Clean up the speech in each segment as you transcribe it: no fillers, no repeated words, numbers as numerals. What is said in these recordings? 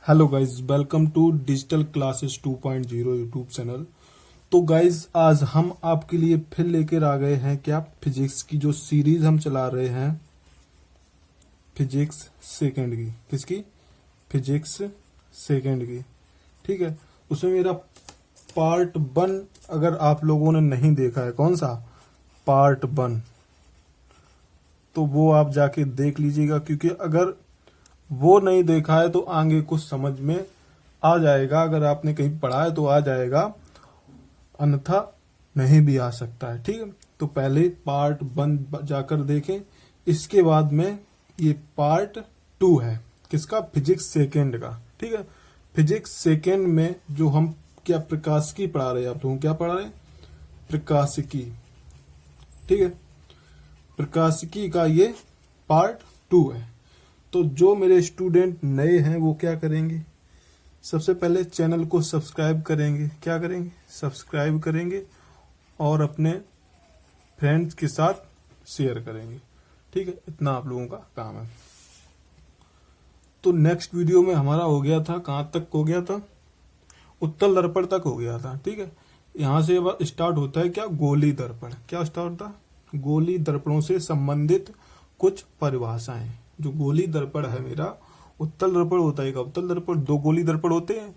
Hello guys, welcome to digital classes 2.0 YouTube channel. तो guys आज हम आपके लिए फिर लेकर आ गए हैं क्या फिजिक्स की जो सीरीज हम चला रहे हैं, फिजिक्स सेकंड की। किसकी? फिजिक्स सेकंड की। ठीक है, उसमें मेरा पार्ट 1 अगर आप लोगों ने नहीं देखा है, कौन सा पार्ट 1, तो वो आप जाके देख लीजिएगा, क्योंकि अगर वो नहीं देखा है तो आगे कुछ समझ में आ जाएगा। अगर आपने कहीं पढ़ा है तो आ जाएगा, अन्यथा नहीं भी आ सकता है। ठीक है, तो पहले पार्ट 1 जाकर देखें, इसके बाद में ये पार्ट 2 है किसका? फिजिक्स सेकेंड का। ठीक है, फिजिक्स सेकेंड में जो हम क्या प्रकाशिकी पढ़ा रहे हैं, आप लोगों क्या पढ़ा रहे हैं? प्रकाशिकी। ठीक है, प्रकाशिकी का ये पार्ट 2 है। तो जो मेरे स्टूडेंट नए हैं वो क्या करेंगे? सबसे पहले चैनल को सब्सक्राइब करेंगे। क्या करेंगे? सब्सक्राइब करेंगे और अपने फ्रेंड्स के साथ शेयर करेंगे। ठीक है, इतना आप लोगों का काम है। तो नेक्स्ट वीडियो में हमारा हो गया था, कहां तक हो गया था? उत्तल दर्पण तक हो गया था। ठीक है, यहां से अब स्टार्ट होता है क्या? गोली दर्पण। क्या स्टार्ट होता? गोली दर्पणों से संबंधित कुछ परिभाषाएं। जो गोली दर्पण है मेरा, उत्तल दर्पण होता है एक अवतल दर्पण, दो गोली दर्पण होते हैं।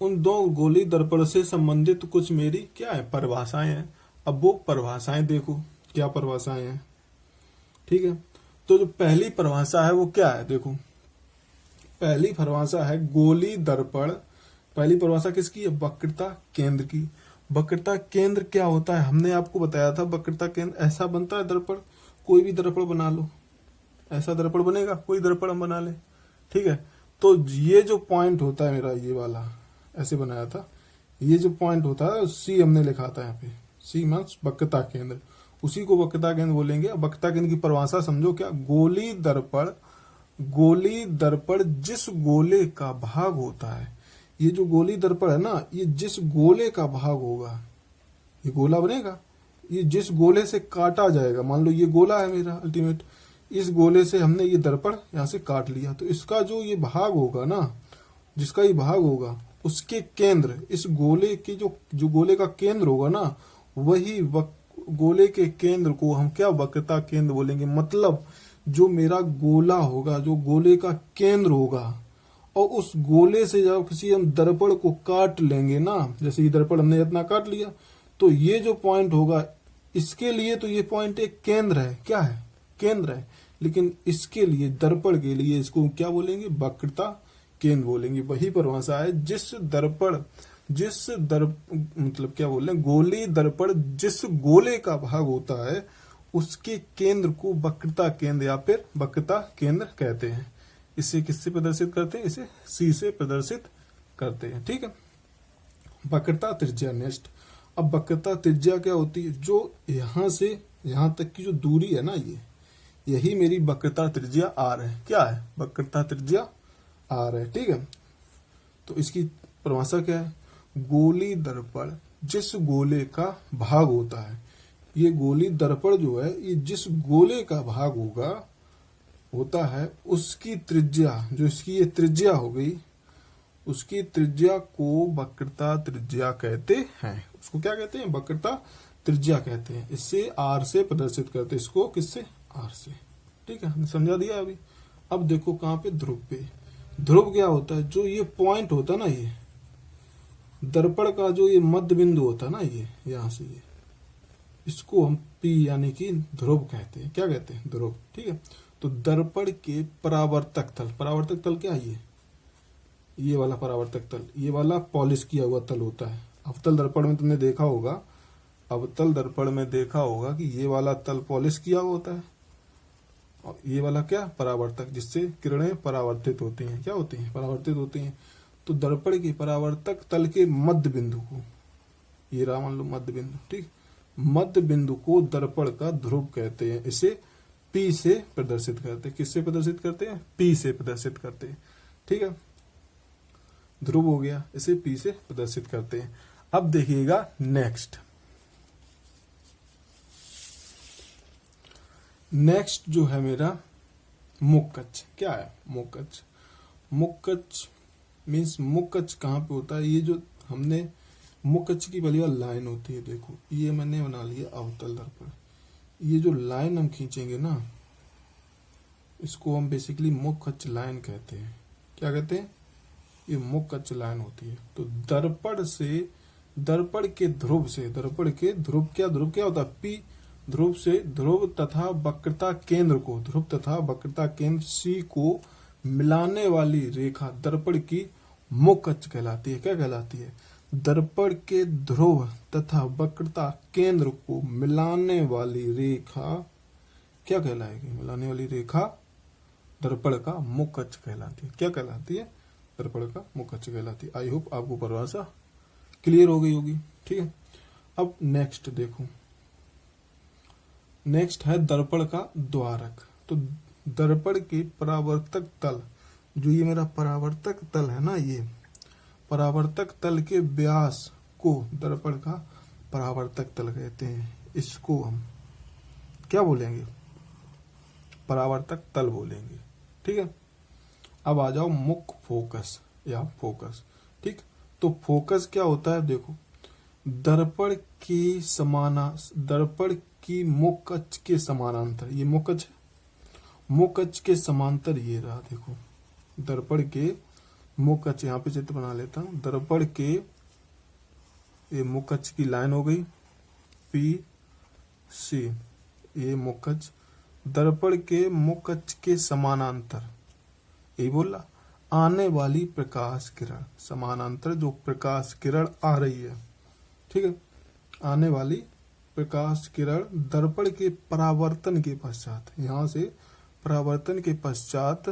उन दो गोली दर्पण से संबंधित कुछ मेरी क्या है? परिभाषाएं हैं। अब वो परिभाषाएं देखो, क्या परिभाषाएं हैं। ठीक है, तो जो पहली परिभाषा है वो क्या है? देखो, पहली परिभाषा है गोली दर्पण। पहली परिभाषा किसकी है? वक्रता केंद्र की। वक्रता केंद्र क्या होता है? हमने आपको बताया था, वक्रता केंद्र ऐसा बनता है दर्पण, कोई भी दर्पण बना लो, ऐसा दर्पण बनेगा, कोई दर्पण हम बना ले। ठीक है, तो ये जो पॉइंट होता है मेरा, ये वाला ऐसे बनाया था, ये जो पॉइंट होता है सी हमने लिखा था यहाँ पे, सी मीन्स वक्रता केंद्र, उसी को वक्रता केंद्र बोलेंगे। वक्रता केंद्र की परिभाषा समझो क्या? गोली दर्पण, गोली दर्पण जिस गोले का भाग होता है, ये जो गोली दर्पण है ना, ये जिस गोले का भाग होगा, ये गोला बनेगा, ये जिस गोले से काटा जाएगा, मान लो ये गोला है मेरा अल्टीमेट, इस गोले से हमने ये दर्पण यहाँ से काट लिया, तो इसका जो ये भाग होगा ना, जिसका ये भाग होगा, उसके केंद्र, इस गोले के जो गोले का केंद्र होगा ना, वही गोले के केंद्र को हम क्या वक्रता केंद्र बोलेंगे। मतलब जो मेरा गोला होगा, जो गोले का केंद्र होगा, और उस गोले से जब किसी हम दर्पण को काट लेंगे ना, जैसे ये दर्पण हमने इतना काट लिया, तो ये जो पॉइंट होगा, इसके लिए तो ये पॉइंट एक केंद्र है। क्या है? केंद्र है। लेकिन इसके लिए, दर्पण के लिए, इसको क्या बोलेंगे? वक्रता केंद्र बोलेंगे। वही परिभाषा है, मतलब क्या बोल रहे हैं, गोली दर्पण जिस गोले का भाग होता है, उसके केंद्र को वक्रता केंद्र या फिर वक्रता केंद्र कहते हैं। इसे किससे प्रदर्शित करते हैं? इसे सी से प्रदर्शित करते हैं। ठीक है, वक्रता त्रिज्या नेक्स्ट। अब वक्रता त्रिज्या क्या होती है? जो यहां से यहां तक की जो दूरी है ना, यही मेरी वक्रता त्रिज्या आर है। क्या है? वक्रता त्रिज्या आर है। ठीक है, तो इसकी परिभाषा क्या है? गोली दर्पण जिस गोले का भाग होता है, ये गोली दर्पण जो है, ये जिस गोले का भाग होता है, उसकी त्रिज्या, जो इसकी ये त्रिज्या हो गई, उसकी त्रिज्या को वक्रता त्रिज्या कहते हैं। उसको क्या कहते हैं? वक्रता त्रिज्या कहते हैं। इससे आर से प्रदर्शित करते हैं। इसको किससे? आर से। ठीक है, हमने समझा दिया अभी। अब देखो कहां पे? ध्रुव पे। ध्रुव क्या होता है? जो ये पॉइंट होता है ना, ये दर्पण का जो ये मध्य बिंदु होता है ना, ये यहां से ये, इसको हम पी यानी कि ध्रुव कहते हैं। क्या कहते हैं? ध्रुव। ठीक है, तो दर्पण के परावर्तक तल, परावर्तक तल क्या है? ये वाला परावर्तक तल, ये वाला पॉलिश किया हुआ तल होता है। अवतल दर्पण में तुमने देखा होगा, अवतल दर्पण में देखा होगा कि ये वाला तल पॉलिश किया हुआ होता है, और ये वाला क्या? परावर्तक, जिससे किरणें परावर्तित होती हैं। क्या होती हैं? परावर्तित होती हैं। तो दर्पण के परावर्तक तल के मध्य बिंदु को, ये रहा मान लो मध्य बिंदु, ठीक, मध्य बिंदु को दर्पण का ध्रुव कहते हैं। इसे पी से प्रदर्शित करते हैं। किससे प्रदर्शित करते हैं? पी से प्रदर्शित करते हैं। ठीक है, ध्रुव हो गया, इसे पी से प्रदर्शित करते हैं। अब देखिएगा नेक्स्ट जो है मेरा मुक्कच। क्या है? मुक्कच। मुक्कच मीन्स मुख्य अक्ष कहाँ पे होता है, ये जो हमने मुख्य अक्ष की पहली बार लाइन होती है, देखो ये मैंने बना लिया अवतल दर्पण। ये जो लाइन हम खींचेंगे ना, इसको हम बेसिकली मुख्य अक्ष लाइन कहते हैं। क्या कहते हैं? ये मुख्य अक्ष लाइन होती है। तो दर्पण से, दर्पण के ध्रुव से, दर्पण के ध्रुव क्या होता है? पी ध्रुव से ध्रुव तथा वक्रता केंद्र को, ध्रुव तथा वक्रता केंद्र सी को मिलाने वाली रेखा दर्पण की मुख्य अक्ष कहलाती है। क्या कहलाती है? दर्पण के ध्रुव तथा वक्रता केंद्र को मिलाने वाली रेखा क्या कहलाएगी? मिलाने वाली रेखा दर्पण का मुख्य अक्ष कहलाती है। क्या कहलाती है? दर्पण का मुख्य अक्ष कहलाती है। आई होप आपको परिभाषा क्लियर हो गई होगी। ठीक है, अब नेक्स्ट देखो, नेक्स्ट है दर्पण का द्वारक। तो दर्पण के परावर्तक तल, जो ये मेरा परावर्तक तल है ना, ये परावर्तक तल के व्यास को दर्पण का परावर्तक तल कहते हैं। इसको हम क्या बोलेंगे? परावर्तक तल बोलेंगे। ठीक है, अब आ जाओ मुख्य फोकस या फोकस। ठीक, तो फोकस क्या होता है? देखो, दर्पण की दर्पण की मुख्य अक्ष के समानांतर, ये मुख्य अक्ष, मुख्य अक्ष के समांतर ये रहा। देखो, दर्पण के मुख्य अक्ष, यहाँ पे चित्र बना लेता हूं। दर्पण के ये मुख्य अक्ष की लाइन हो गई पी सी, ये मुख्य अक्ष दर्पण के मुख्य अक्ष के समानांतर, यही बोला, आने वाली प्रकाश किरण, समानांतर जो प्रकाश किरण आ रही है। ठीक है, आने वाली प्रकाश किरण दर्पण के परावर्तन के पश्चात, यहां से परावर्तन के पश्चात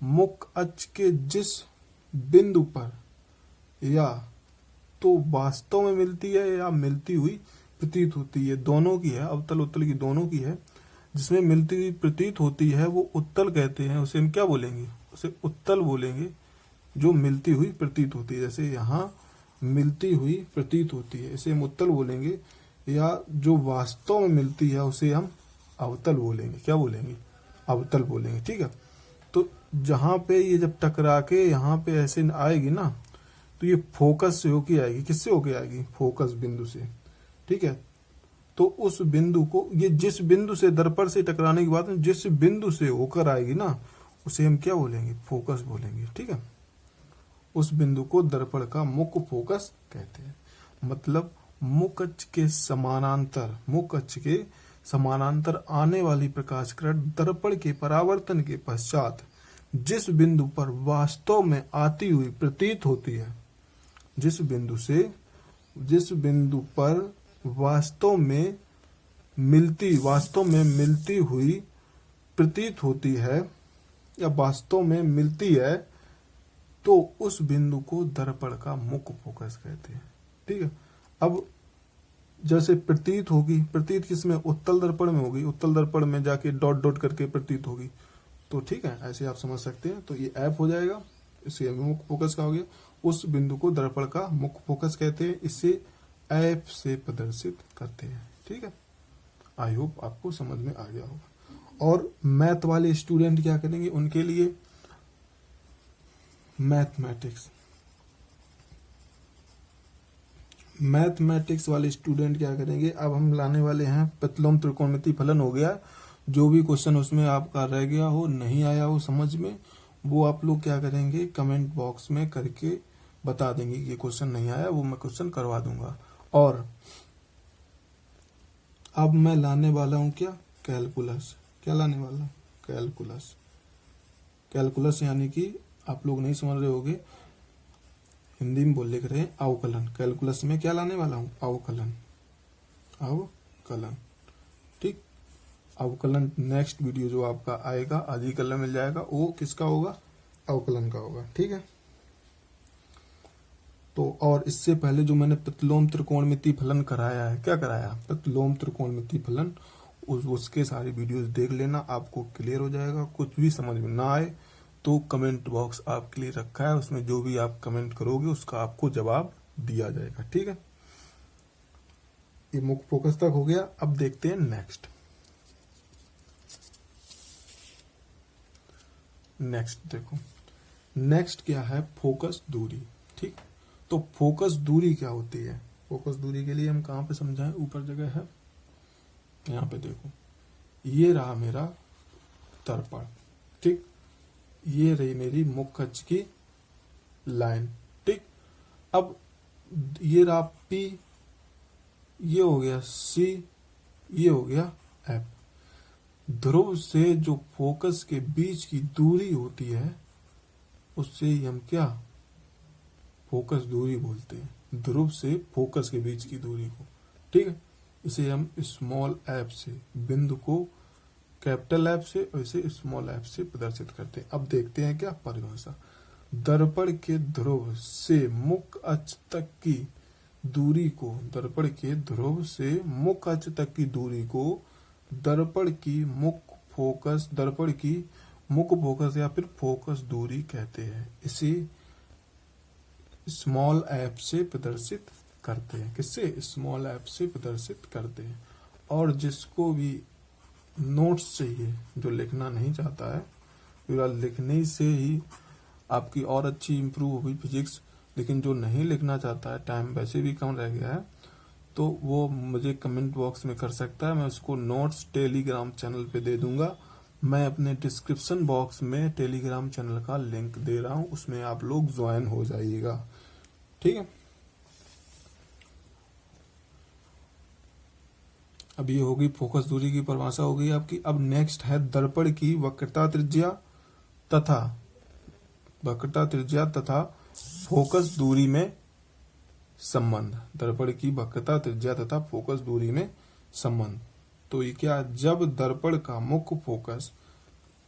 मुख्य अक्ष के जिस बिंदु पर या तो वास्तव में मिलती है या मिलती हुई प्रतीत होती है, दोनों की है, अवतल उत्तल की दोनों की है, जिसमें मिलती हुई प्रतीत होती है वो उत्तल कहते हैं। उसे हम क्या बोलेंगे? उसे उत्तल बोलेंगे। जो मिलती हुई प्रतीत होती है, जैसे यहाँ मिलती हुई प्रतीत होती है, इसे हम उत्तल बोलेंगे। या जो वास्तव में मिलती है उसे हम अवतल बोलेंगे। क्या बोलेंगे? अवतल बोलेंगे। ठीक है, तो जहां पे ये जब टकरा के यहाँ पे ऐसे आएगी ना, तो ये फोकस से होके आएगी। किससे होके आएगी? फोकस बिंदु से। ठीक है, तो उस बिंदु को, ये जिस बिंदु से दर्पण से टकराने के बाद जिस बिंदु से होकर आएगी ना, उसे हम क्या बोलेंगे? फोकस बोलेंगे। ठीक है, उस बिंदु को दर्पण का मुख्य फोकस कहते हैं। मतलब मुख्य अक्ष के समानांतर, मुख्य अक्ष के समानांतर आने वाली प्रकाश किरण दर्पण के परावर्तन के पश्चात जिस बिंदु पर वास्तव में आती हुई प्रतीत होती है, जिस बिंदु पर वास्तव में मिलती हुई प्रतीत होती है या वास्तव में मिलती है, तो उस बिंदु को दर्पण का मुख्य फोकस कहते हैं। ठीक है, अब जैसे प्रतीत होगी, प्रतीत किसमें? उत्तल दर्पण में होगी, उत्तल दर्पण में जाके डॉट डॉट करके प्रतीत होगी। तो ठीक है, ऐसे आप समझ सकते हैं। तो ये ऐप हो जाएगा, इसे मुख्य फोकस का हो गया। उस बिंदु को दर्पण का मुख्य फोकस कहते हैं। इसे ऐप से प्रदर्शित करते हैं। ठीक है, आई होप आपको समझ में आ गया होगा। और मैथ वाले स्टूडेंट क्या करेंगे? उनके लिए मैथमेटिक्स वाले स्टूडेंट क्या करेंगे? अब हम लाने वाले हैं प्रतिलोम त्रिकोणमितीय फलन हो गया। जो भी क्वेश्चन उसमें आपका रह गया हो, नहीं आया हो समझ में, वो आप लोग क्या करेंगे? कमेंट बॉक्स में करके बता देंगे कि ये क्वेश्चन नहीं आया, वो मैं क्वेश्चन करवा दूंगा। और अब मैं लाने वाला हूं क्या? कैलकुलस। क्या लाने वाला? कैलकुलस। कैलकुलस यानी कि आप लोग नहीं समझ रहे होगे, हिंदी में बोल लिख रहे हैं अवकलन। कैलकुलस में क्या लाने वाला हूं? अवकलन। ठीक, अवकलन नेक्स्ट वीडियो जो आपका आएगा, आदि कलम मिल जाएगा, वो किसका होगा? अवकलन का होगा। ठीक है, तो और इससे पहले जो मैंने प्रतिलोम त्रिकोणमितीय फलन कराया है, क्या कराया? प्रतिलोम त्रिकोणमितीय फलन, उसके सारी वीडियोस देख लेना, आपको क्लियर हो जाएगा। कुछ भी समझ में ना आए तो कमेंट बॉक्स आपके लिए रखा है, उसमें जो भी आप कमेंट करोगे उसका आपको जवाब दिया जाएगा। ठीक है, ये मुख्य फोकस तक हो गया। अब देखते हैं नेक्स्ट। देखो, नेक्स्ट क्या है, फोकस दूरी। ठीक, तो फोकस दूरी क्या होती है? फोकस दूरी के लिए हम कहाँ पे समझाएं, ऊपर जगह है, यहाँ पे देखो, ये रहा मेरा दर्पण। ठीक, ये रही मेरी मुख्य अक्ष की लाइन। ठीक, अब ये रहा P, ये हो गया C, ये हो गया F। ध्रुव से जो फोकस के बीच की दूरी होती है उससे ही हम क्या, फोकस दूरी बोलते हैं, ध्रुव से फोकस के बीच की दूरी को। ठीक है, इसे हम स्मॉल एफ से, बिंदु को कैपिटल एफ से और इसे स्मॉल एफ से प्रदर्शित करते हैं। अब देखते हैं क्या परिभाषा। दर्पण के ध्रुव से मुख्य अक्ष तक की दूरी को, दर्पण के ध्रुव से मुख्य अक्ष तक की दूरी को दर्पण की मुख्य फोकस, दर्पण की मुख्य फोकस या फिर फोकस दूरी कहते हैं। इसे स्मॉल एफ से प्रदर्शित करते हैं। किससे? स्मॉल एफ से प्रदर्शित करते हैं। और जिसको भी नोट्स चाहिए, जो लिखना नहीं चाहता है, फिलहाल लिखने से ही आपकी और अच्छी इंप्रूव होगी फिजिक्स, लेकिन जो नहीं लिखना चाहता है, टाइम वैसे भी कम रह गया है, तो वो मुझे कमेंट बॉक्स में कर सकता है। मैं उसको नोट्स टेलीग्राम चैनल पे दे दूंगा। मैं अपने डिस्क्रिप्शन बॉक्स में टेलीग्राम चैनल का लिंक दे रहा हूं, उसमें आप लोग ज्वाइन हो जाइएगा। ठीक है, अब ये होगी फोकस दूरी की परिभाषा हो गई आपकी। अब नेक्स्ट है दर्पण की वक्रता त्रिज्या तथा, वक्रता त्रिज्या तथा फोकस दूरी में संबंध। दर्पण की वक्रता त्रिज्या तथा फोकस दूरी में संबंध। तो ये क्या, जब दर्पण का मुख्य फोकस,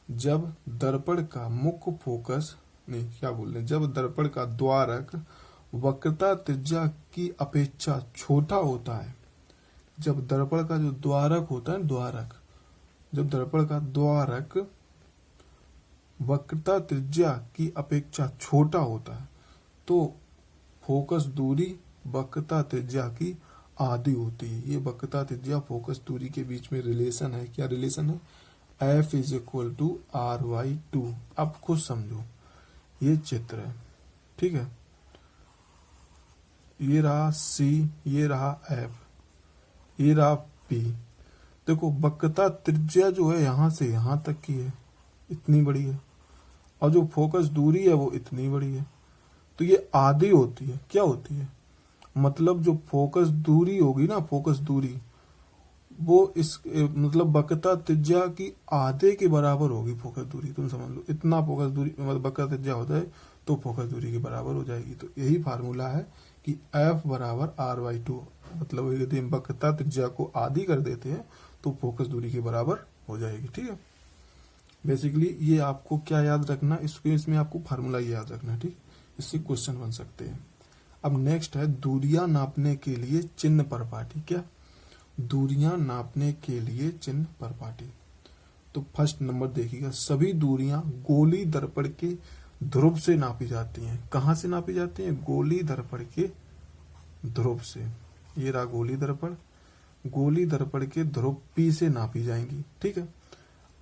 जब दर्पण का मुख्य फोकस नहीं, क्या बोल रहे हैं, जब दर्पण का द्वारक वक्रता त्रिज्या की अपेक्षा छोटा होता है, जब दर्पण का जो द्वारक होता है, द्वारक, जब दर्पण का द्वारक वक्रता त्रिज्या की अपेक्षा छोटा होता है, तो फोकस दूरी वक्रता त्रिज्या की आधी होती है। ये वक्रता त्रिज्या फोकस दूरी के बीच में रिलेशन है। क्या रिलेशन है? F is equal to R/2। अब खुद समझो, ये चित्र है, ठीक है, ये रहा C, ये रहा F, ये रहा P। देखो वक्रता त्रिज्या जो है यहां से यहां तक की है, इतनी बड़ी है, और जो फोकस दूरी है वो इतनी बड़ी है, तो ये आधी होती है। क्या होती है? मतलब जो फोकस दूरी होगी ना, फोकस दूरी, वो इस मतलब वक्रता त्रिज्या की आधे के बराबर होगी फोकस दूरी। तुम समझ लो, इतना फोकस दूरी मतलब वक्रता त्रिज्या होता है तो फोकस दूरी के बराबर हो जाएगी। तो यही फार्मूला है कि F बराबर R/2। मतलब यदि हम वक्रता त्रिज्या को आधी कर देते हैं तो फोकस दूरी के बराबर हो जाएगी। ठीक है, बेसिकली ये आपको क्या याद रखना, इसमें आपको फार्मूला याद रखना। ठीक, इससे क्वेश्चन बन सकते हैं। अब नेक्स्ट है दूरियां नापने के लिए चिन्ह परपाटी। क्या? दूरियां नापने के लिए चिन्ह परपाटी। तो फर्स्ट नंबर देखिएगा, सभी दूरियां गोली दर्पण के ध्रुव से नापी जाती हैं। कहां से नापी जाती हैं? गोली दर्पण के ध्रुव से। ये रहा गोली दर्पण, गोली दर्पण के ध्रुव P से नापी जाएंगी। ठीक है,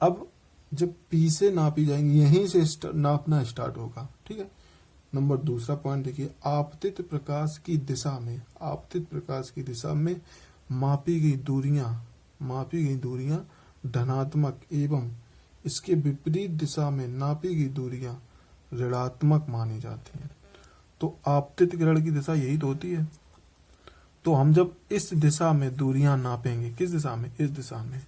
अब जब P से नापी जाएंगी, यहीं से नापना स्टार्ट होगा। ठीक है, नंबर दूसरा पॉइंट देखिए, आपतित प्रकाश की दिशा में, आपतित प्रकाश की दिशा में मापी गई दूरियां धनात्मक एवं इसके विपरीत दिशा में नापी गई दूरियां ऋणात्मक मानी जाती हैं। तो आपतित किरण की दिशा यही तो होती है। तो हम जब इस दिशा में दूरियां नापेंगे, किस दिशा में? इस दिशा में,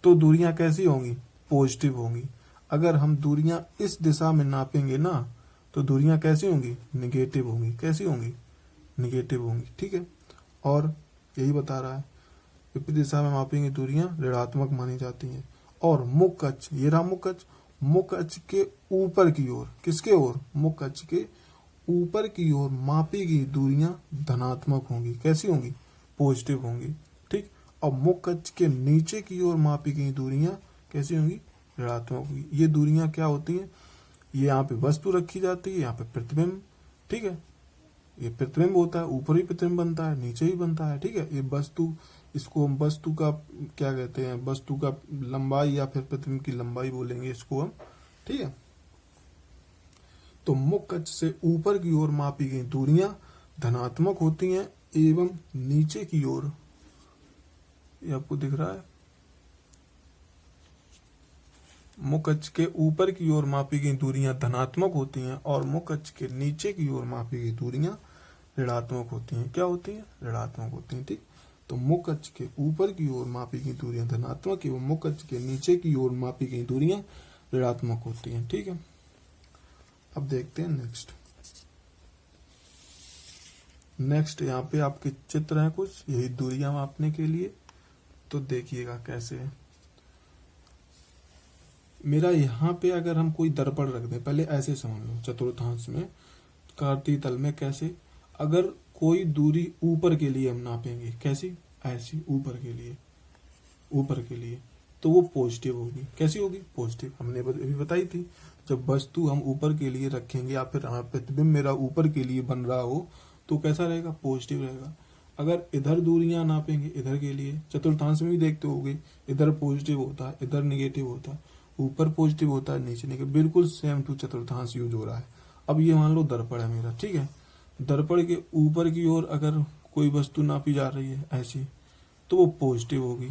तो दूरियां कैसी होंगी? पॉजिटिव होंगी। अगर हम दूरियां इस दिशा में नापेंगे ना, तो दूरियां कैसी होंगी? निगेटिव होंगी। कैसी होंगी? निगेटिव होंगी। ठीक है, और यही बता रहा है, विपरीत दिशा में मापेंगे दूरियां ऋणात्मक मानी जाती हैं। और मुख्य अक्ष, ये रहा मुख्य अक्ष, मुख्य अक्ष के ऊपर की ओर, किसके ओर? मुख्य अक्ष के ऊपर की ओर मापी गई दूरियां धनात्मक होंगी। कैसी होंगी? पॉजिटिव होंगी। ठीक, और मुख्य अक्ष के नीचे की ओर मापी गई दूरियां कैसी होंगी? ऋणात्मक होंगी। ये दूरियां क्या होती हैं? ये यहाँ पे वस्तु रखी जाती है, यहाँ पे प्रतिबिंब। ठीक है, ये प्रतिबिंब होता है, ऊपर ही प्रतिबिंब बनता है, नीचे ही बनता है। ठीक है, ये वस्तु, इसको हम वस्तु का क्या कहते हैं? वस्तु का लंबाई या फिर प्रतिबिंब की लंबाई बोलेंगे इसको हम। ठीक है, तो मुख्य अक्ष से ऊपर की ओर मापी गई दूरियां धनात्मक होती हैं एवं नीचे की ओर, ये आपको दिख रहा है, मुख्य अक्ष के ऊपर की ओर मापी गई दूरियां धनात्मक होती हैं और मुख्य अक्ष के नीचे की ओर मापी गई दूरियां ऋणात्मक होती हैं। क्या होती हैं? ऋणात्मक होती हैं। ठीक, तो मुख्य अक्ष के ऊपर की ओर मापी गई दूरियां धनात्मक एवं मुख्य अक्ष के नीचे की ओर मापी गई दूरियां ऋणात्मक होती हैं। ठीक है, अब देखते हैं नेक्स्ट यहाँ पे आपके चित्र हैं कुछ, यही दूरियां मापने के लिए। तो देखिएगा कैसे है। मेरा यहाँ पे अगर हम कोई दर्पण रख दें, पहले ऐसे समझ लो, चतुर्थांश में कार्तीय तल में कैसे, अगर कोई दूरी ऊपर के लिए हम नापेंगे, कैसी, ऐसी, ऊपर के लिए, तो वो पॉजिटिव होगी। कैसी होगी? पॉजिटिव। हमने अभी बताई थी, जब वस्तु हम ऊपर के लिए रखेंगे या फिर प्रतिबिंब मेरा ऊपर के लिए बन रहा हो तो कैसा रहेगा? पॉजिटिव रहेगा। अगर इधर दूरियां नापेंगे, इधर के लिए, चतुर्थांश में भी देखते होगे, इधर पॉजिटिव होता है, इधर निगेटिव होता है, ऊपर पॉजिटिव होता है, नीचे निगेटिव, बिल्कुल सेम टू चतुर्थांश यूज हो रहा है। अब ये मान लो दर्पण है मेरा, ठीक है, दर्पण के ऊपर की ओर अगर कोई वस्तु नापी जा रही है ऐसी, तो वो पॉजिटिव होगी।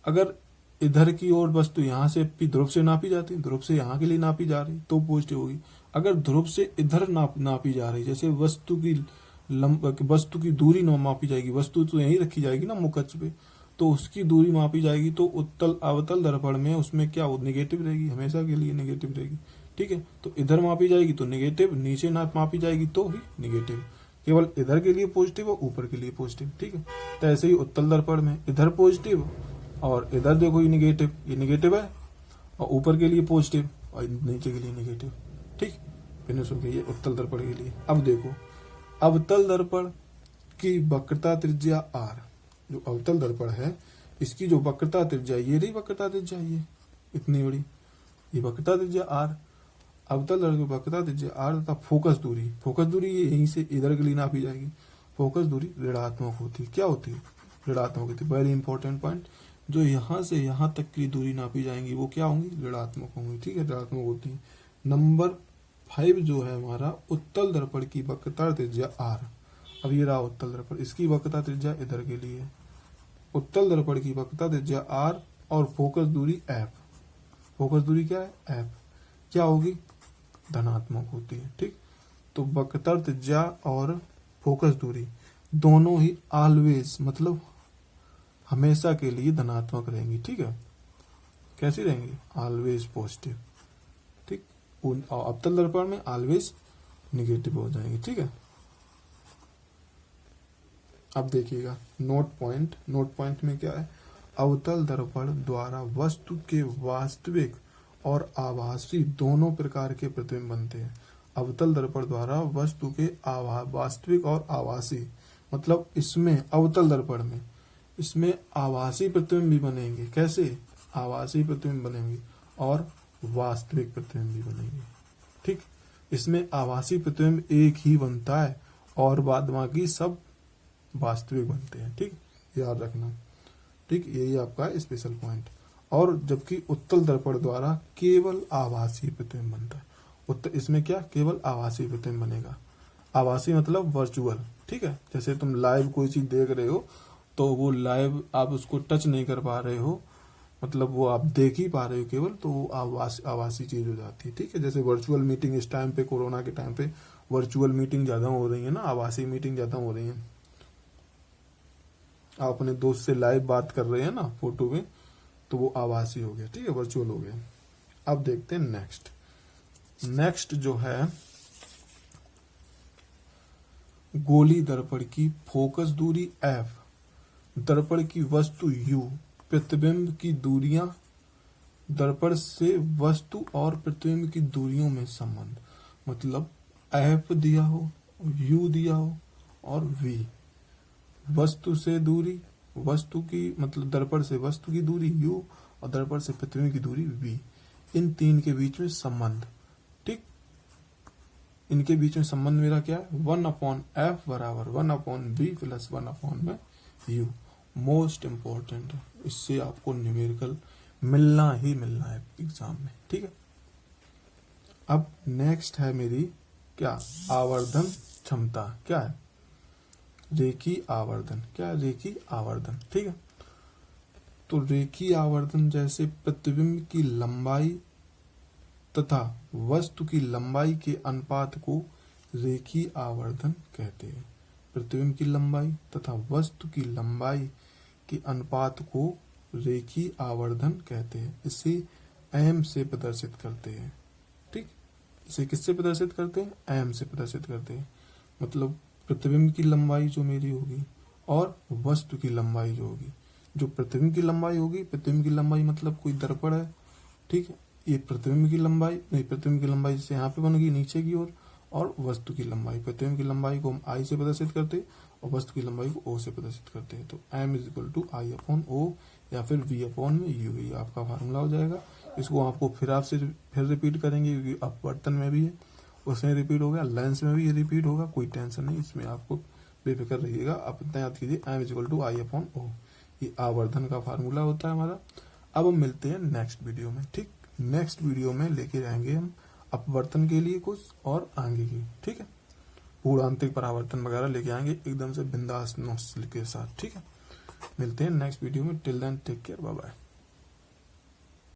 अगर इधर की ओर वस्तु यहाँ से ध्रुव से नापी जाती है, ध्रुव से यहाँ के लिए नापी जा रही, तो पॉजिटिव होगी। अगर ध्रुव से इधर नापी जा रही, जैसे वस्तु की दूरी मापी जाएगी, वस्तु तो यहीं रखी जाएगी ना मुख्य अक्ष पे, तो उसकी दूरी मापी जाएगी, तो उत्तल अवतल दर्पण में उसमें क्या हो, निगेटिव रहेगी, हमेशा के लिए निगेटिव रहेगी। ठीक है, तो इधर मापी जाएगी तो निगेटिव, नीचे मापी जाएगी तो भी निगेटिव, केवल इधर के लिए पॉजिटिव और ऊपर के लिए पॉजिटिव। ठीक है, तो ऐसे ही उत्तल दर्पण में इधर पॉजिटिव और इधर देखो ये निगेटिव है, और ऊपर के लिए पॉजिटिव और नीचे के लिए निगेटिव। ठीक, फिनिश हो गई ये उत्तल दर्पण के लिए। अब देखो अवतल दर्पण की वक्रता त्रिज्या r, जो अवतल दर्पण है इसकी जो वक्रता त्रिज्या, ये रही वक्रता त्रिज्या, ये इतनी बड़ी, ये वक्रता त्रिज्या r, अवतल दर्पण की वक्रता त्रिज्या r तथा फोकस दूरी ये यहीं से इधर के लिए नापी जाएगी। फोकस दूरी ऋणात्मक होती है। क्या होती है? ऋणात्मक होती है। वेरी इंपॉर्टेंट पॉइंट, जो यहाँ से यहाँ तक की दूरी नापी जाएंगी वो क्या होंगी? ऋणात्मक होंगी। ठीक है, ऋणात्मक होती है। नंबर 5 जो है हमारा, उत्तल दर्पण की वक्रता त्रिज्या r। अब ये रहा उत्तल दर्पण, इसकी वक्रता त्रिज्या इधर के लिए, उत्तल दर्पण की वक्रता त्रिज्या r और फोकस दूरी f। फोकस दूरी क्या है? f। क्या होगी? धनात्मक होती है। ठीक, तो वक्रता त्रिज्या और फोकस दूरी दोनों ही ऑलवेज, मतलब हमेशा के लिए धनात्मक रहेंगी। ठीक है, कैसी रहेंगी? Always positive. ठीक, अवतल दर्पण में ऑलवेज निगेटिव हो जाएंगे। ठीक है, अब देखिएगा नोट पॉइंट में क्या है? अवतल दर्पण द्वारा वस्तु के वास्तविक और आभासी दोनों प्रकार के प्रतिबिंब बनते हैं। अवतल दर्पण द्वारा वस्तु के वास्तविक और आभासी, मतलब इसमें अवतल दर्पण में इसमें आभासी प्रतिबिंब भी बनेंगे। कैसे? आभासी प्रतिबिंब बनेंगे और वास्तविक प्रतिबिंब भी बनेंगे। ठीक, इसमें आभासी प्रतिबिंब एक ही बनता है और बाद बाकी सब वास्तविक बनते हैं। ठीक, याद रखना। ठीक, यही आपका स्पेशल पॉइंट। और जबकि उत्तल दर्पण द्वारा केवल आभासी प्रतिबिंब बनता है। इसमें क्या? केवल आभासी प्रतिबिंब बनेगा। आभासी मतलब वर्चुअल। ठीक है, जैसे तुम लाइव कोई चीज देख रहे हो तो वो लाइव आप उसको टच नहीं कर पा रहे हो, मतलब वो आप देख ही पा रहे हो केवल, तो वो आभासी चीज हो जाती है। ठीक है, जैसे वर्चुअल मीटिंग इस टाइम पे, कोरोना के टाइम पे वर्चुअल मीटिंग ज्यादा हो रही है ना, आभासी मीटिंग ज्यादा हो रही है। आप अपने दोस्त से लाइव बात कर रहे हैं ना फोटो में, तो वो आभासी हो गया। ठीक है, वर्चुअल हो गया। अब देखते हैं नेक्स्ट जो है गोली दर्पण की फोकस दूरी f, दर्पण की वस्तु u, प्रतिबिंब की दूरियां, दर्पण से वस्तु और प्रतिबिंब की दूरियों में संबंध, मतलब f दिया हो, u दिया हो और v। वस्तु से दूरी, वस्तु की मतलब दर्पण से वस्तु की दूरी u और दर्पण से प्रतिबिंब की दूरी v, इन तीन के बीच में संबंध। ठीक, इनके बीच में संबंध मेरा क्या है? 1/f बराबर 1/v plus 1/u। Most important है, इससे आपको न्यूमेरिकल मिलना ही मिलना है एग्जाम में। ठीक है, अब नेक्स्ट है मेरी क्या, आवर्धन क्षमता। क्या है, रेखीय आवर्धन। क्या है, रेखीय आवर्धन। ठीक है, तो रेखीय आवर्धन जैसे प्रतिबिंब की लंबाई तथा वस्तु की लंबाई के अनुपात को रेखीय आवर्धन कहते हैं। प्रतिबिंब की लंबाई तथा वस्तु की लंबाई के अनुपात को रेखीय आवर्धन कहते हैं। इसे एम से प्रदर्शित करते हैं। ठीक, इसे किससे प्रदर्शित करते हैं, एम से प्रदर्शित करते हैं। मतलब प्रतिबिंब की लंबाई जो मेरी होगी और वस्तु की लंबाई जो होगी, जो प्रतिबिंब की लंबाई होगी, प्रतिबिंब की लंबाई मतलब कोई दर्पण है। ठीक है, ये प्रतिबिंब की लंबाई नहीं, प्रतिबिंब की लंबाई जैसे यहाँ पे बन गई नीचे की ओर, और वस्तु की लंबाई, प्रतिबिंब की लंबाई को हम आई से प्रदर्शित करते हैं और वस्तु की लंबाई को ओ से प्रदर्शित करते हैं। तो M is equal to I upon O या फिर वी अपॉन में यू, ये आपका फार्मूला हो जाएगा। इसको आपको फिर रिपीट करेंगे क्योंकि अपवर्तन में भी है, उसमें रिपीट होगा, लेंस में भी ये रिपीट होगा, कोई टेंशन नहीं, इसमें आपको बेफिक्र रहिएगा। आप इतना याद कीजिए, M is equal to I upon O, ये आवर्धन का फार्मूला होता है हमारा। अब हम मिलते हैं नेक्स्ट वीडियो में। ठीक, नेक्स्ट वीडियो में लेके जाएंगे हम अपवर्तन के लिए कुछ और आगे की। ठीक है, पूर्णांतरिक परावर्तन वगैरह लेके आएंगे एकदम से बिंदास नोट्स के साथ। ठीक है, मिलते हैं नेक्स्ट वीडियो में। Till then take care, bye bye.